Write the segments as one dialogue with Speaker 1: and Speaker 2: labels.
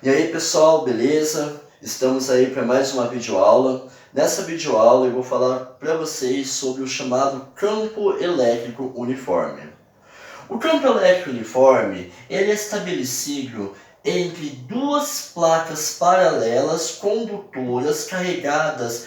Speaker 1: E aí pessoal, beleza? Estamos aí para mais uma videoaula. Nessa videoaula eu vou falar para vocês sobre o chamado campo elétrico uniforme. O campo elétrico uniforme ele é estabelecido entre duas placas paralelas condutoras carregadas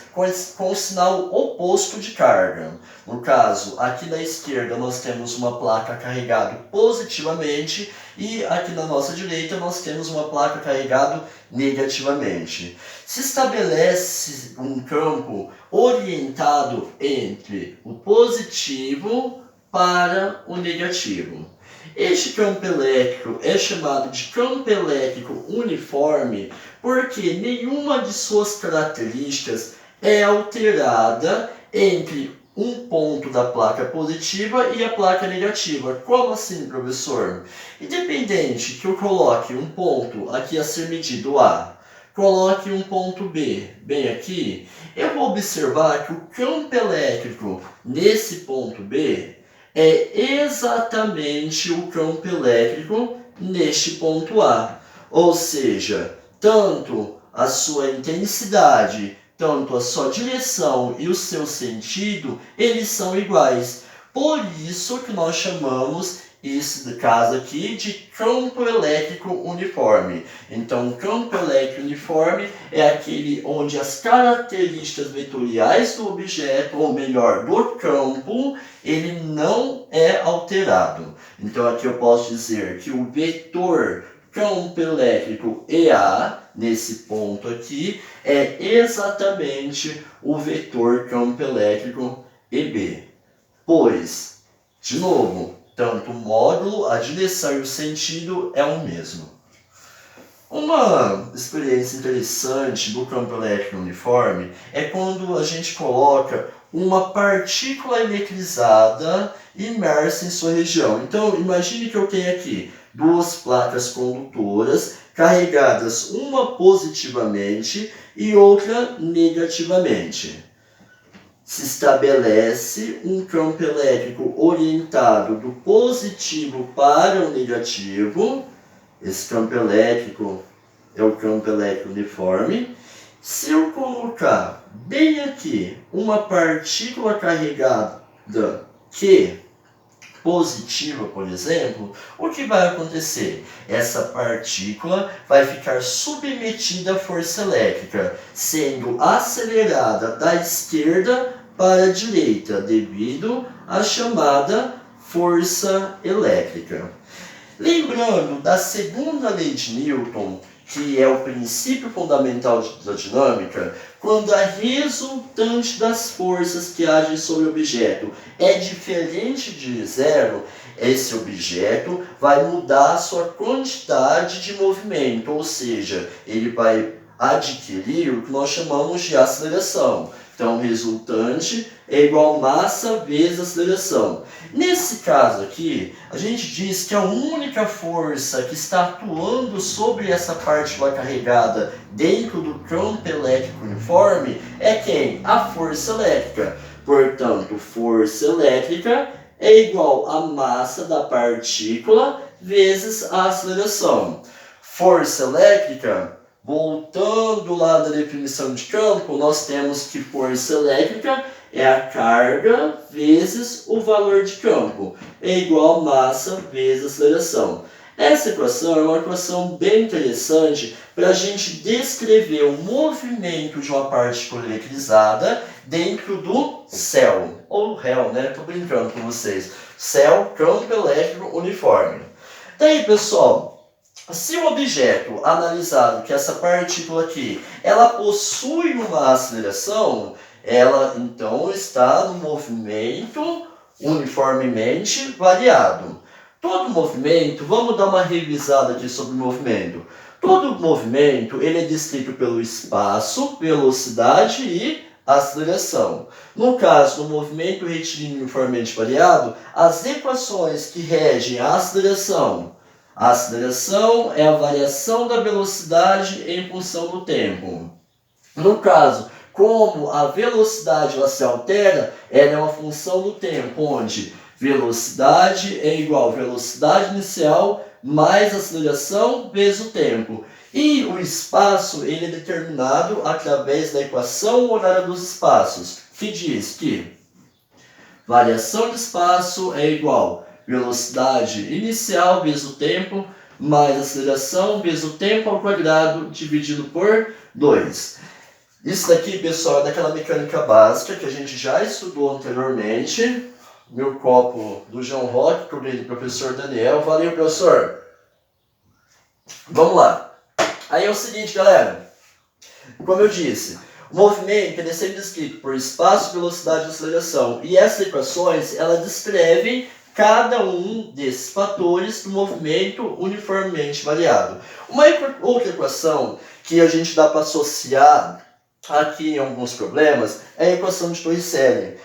Speaker 1: com o sinal oposto de carga. No caso, aqui na esquerda nós temos uma placa carregada positivamente e aqui na nossa direita nós temos uma placa carregada negativamente. Se estabelece um campo orientado entre o positivo para o negativo. Este campo elétrico é chamado de campo elétrico uniforme porque nenhuma de suas características é alterada entre um ponto da placa positiva e a placa negativa. Como assim, professor? Independente que eu coloque um ponto aqui a ser medido A, coloque um ponto B bem aqui, eu vou observar que o campo elétrico nesse ponto B é exatamente o campo elétrico neste ponto A. Ou seja, tanto a sua intensidade, tanto a sua direção e o seu sentido, eles são iguais. Por isso que nós chamamos esse caso aqui de campo elétrico uniforme. Então, campo elétrico uniforme é aquele onde as características vetoriais do objeto, ou melhor, do campo, ele não é alterado. Então, aqui eu posso dizer que o vetor campo elétrico EA, nesse ponto aqui, é exatamente o vetor campo elétrico EB. Pois, de novo, tanto o módulo, a direção e o sentido é o mesmo. Uma experiência interessante do campo elétrico uniforme é quando a gente coloca uma partícula eletrizada imersa em sua região. Então, imagine que eu tenho aqui duas placas condutoras carregadas, uma positivamente e outra negativamente. Se estabelece um campo elétrico orientado do positivo para o negativo. Esse campo elétrico é o campo elétrico uniforme. Se eu colocar bem aqui uma partícula carregada Q positiva, por exemplo, o que vai acontecer? Essa partícula vai ficar submetida à força elétrica, sendo acelerada da esquerda para a direita, devido à chamada força elétrica. Lembrando da segunda lei de Newton, que é o princípio fundamental da dinâmica, quando a resultante das forças que agem sobre o objeto é diferente de zero, esse objeto vai mudar a sua quantidade de movimento, ou seja, ele vai adquirir o que nós chamamos de aceleração. Então, resultante é igual massa vezes aceleração. Nesse caso aqui, a gente diz que a única força que está atuando sobre essa partícula carregada dentro do campo elétrico uniforme é quem? A força elétrica. Portanto, força elétrica é igual a massa da partícula vezes a aceleração. Força elétrica, voltando lá da definição de campo, nós temos que força elétrica é a carga vezes o valor de campo, é igual a massa vezes aceleração. Essa equação é uma equação bem interessante para a gente descrever o movimento de uma partícula eletrizada dentro do céu, ou réu, né? Estou brincando com vocês. Céu, campo elétrico uniforme. Daí, pessoal, se o objeto analisado, que essa partícula aqui, ela possui uma aceleração, ela então está no movimento uniformemente variado. Todo movimento, vamos dar uma revisada aqui sobre o movimento. Todo movimento ele é descrito pelo espaço, velocidade e aceleração. No caso do movimento retilíneo uniformemente variado, as equações que regem a aceleração é a variação da velocidade em função do tempo. No caso, como a velocidade ela se altera, ela é uma função do tempo, onde velocidade é igual a velocidade inicial mais aceleração vezes o tempo. E o espaço ele é determinado através da equação horária dos espaços, que diz que variação de espaço é igual a velocidade inicial vezes o tempo, mais aceleração vezes o tempo ao quadrado dividido por 2. Isso daqui, pessoal, é daquela mecânica básica que a gente já estudou anteriormente. Meu copo do João Roque, que eu ganhei do professor Daniel. Valeu, professor! Vamos lá. Aí é o seguinte, galera. Como eu disse, o movimento ele é sempre descrito por espaço, velocidade e aceleração. E essas equações, elas descrevem cada um desses fatores do movimento uniformemente variado. Uma outra equação que a gente dá para associar aqui em alguns problemas é a equação de Torricelli.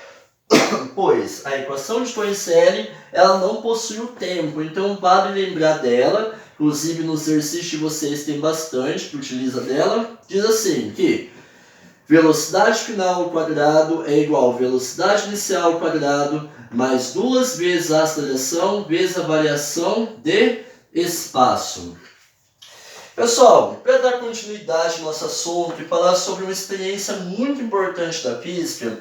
Speaker 1: Pois a equação de Torricelli ela não possui o tempo, então vale lembrar dela. Inclusive nos exercícios de vocês tem bastante que utiliza dela. Diz assim que velocidade final ao quadrado é igual a velocidade inicial ao quadrado mais 2 vezes a aceleração vezes a variação de espaço. Pessoal, para dar continuidade ao nosso assunto e falar sobre uma experiência muito importante da física,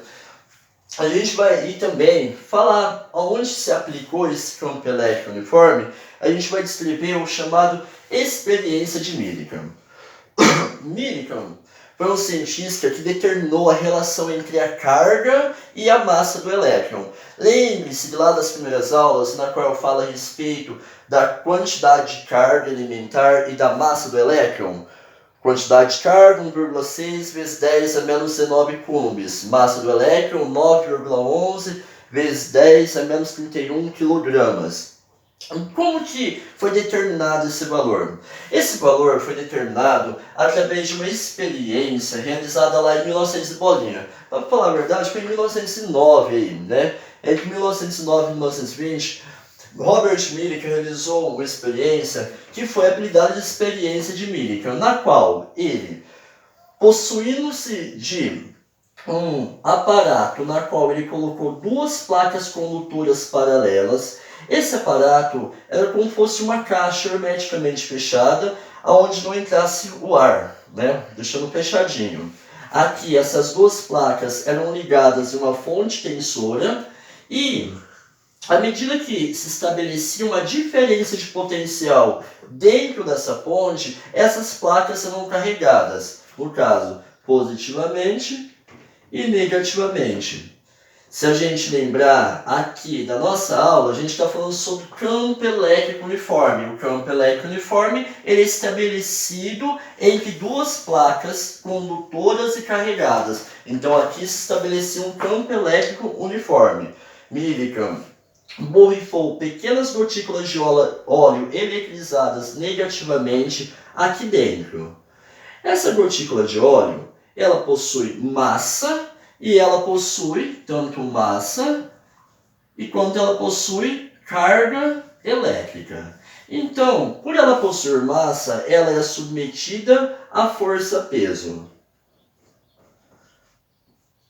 Speaker 1: a gente vai também falar aonde se aplicou esse campo elétrico uniforme. A gente vai descrever o chamado experiência de Millikan. Millikan foi um cientista que determinou a relação entre a carga e a massa do elétron. Lembre-se lá das primeiras aulas, na qual eu falo a respeito da quantidade de carga elementar e da massa do elétron. Quantidade de carga, 1,6 vezes 10 a menos 19 coulombs. Massa do elétron, 9,11 vezes 10 a menos 31 quilogramas. Como que foi determinado esse valor? Esse valor foi determinado através de uma experiência realizada lá em 1900 e bolinha. Para falar a verdade, foi em 1909 aí, né? Entre 1909 e 1920, Robert Millikan realizou uma experiência que foi apelidada de experiência de Millikan, na qual ele, possuindo-se de um aparato na qual ele colocou duas placas condutoras paralelas. Esse aparato era como se fosse uma caixa hermeticamente fechada, onde não entrasse o ar, né? Deixando fechadinho. Aqui, essas duas placas eram ligadas em uma fonte tensora e, à medida que se estabelecia uma diferença de potencial dentro dessa ponte, essas placas eram carregadas, no caso, positivamente e negativamente. Se a gente lembrar aqui da nossa aula, a gente está falando sobre o campo elétrico uniforme. O campo elétrico uniforme ele é estabelecido entre duas placas condutoras e carregadas. Então aqui se estabelecia um campo elétrico uniforme. Millikan borrifou pequenas gotículas de óleo eletrizadas negativamente aqui dentro. Essa gotícula de óleo ela possui massa e ela possui tanto massa e quanto ela possui carga elétrica. Então, por ela possuir massa, ela é submetida à força-peso.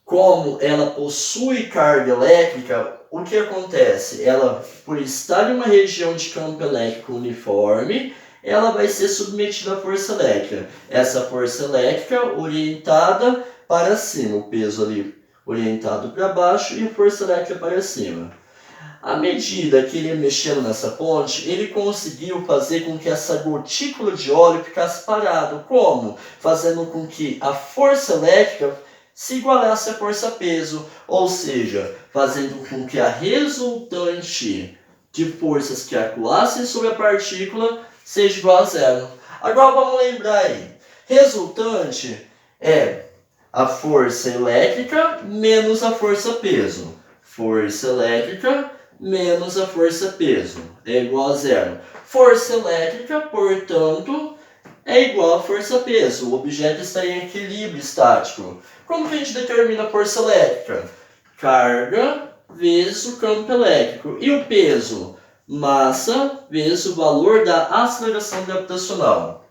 Speaker 1: Como ela possui carga elétrica, o que acontece? Ela, por estar em uma região de campo elétrico uniforme, ela vai ser submetida à força elétrica. Essa força elétrica orientada para cima, o peso ali orientado para baixo e a força elétrica para cima. À medida que ele ia mexendo nessa ponte, ele conseguiu fazer com que essa gotícula de óleo ficasse parada. Como? Fazendo com que a força elétrica se igualasse à força-peso, ou seja, fazendo com que a resultante de forças que atuassem sobre a partícula seja igual a zero. Agora vamos lembrar aí. Resultante é a força elétrica menos a força-peso. Força elétrica menos a força-peso é igual a zero. Força elétrica, portanto, é igual a força-peso. O objeto está em equilíbrio estático. Como que a gente determina a força elétrica? Carga vezes o campo elétrico. E o peso? Massa vezes o valor da aceleração gravitacional.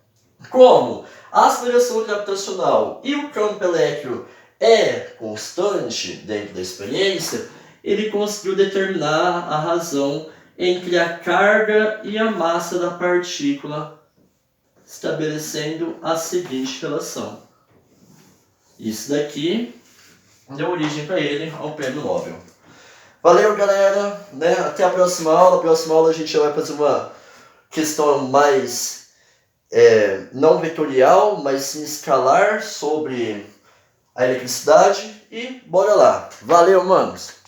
Speaker 1: Como a aceleração gravitacional e o campo elétrico é constante dentro da experiência, ele conseguiu determinar a razão entre a carga e a massa da partícula estabelecendo a seguinte relação. Isso daqui deu origem para ele ao prêmio Nobel. Valeu, galera, né? Até a próxima aula. A próxima aula a gente vai fazer uma questão mais não vetorial, mas sim escalar sobre a eletricidade. E bora lá. Valeu, manos!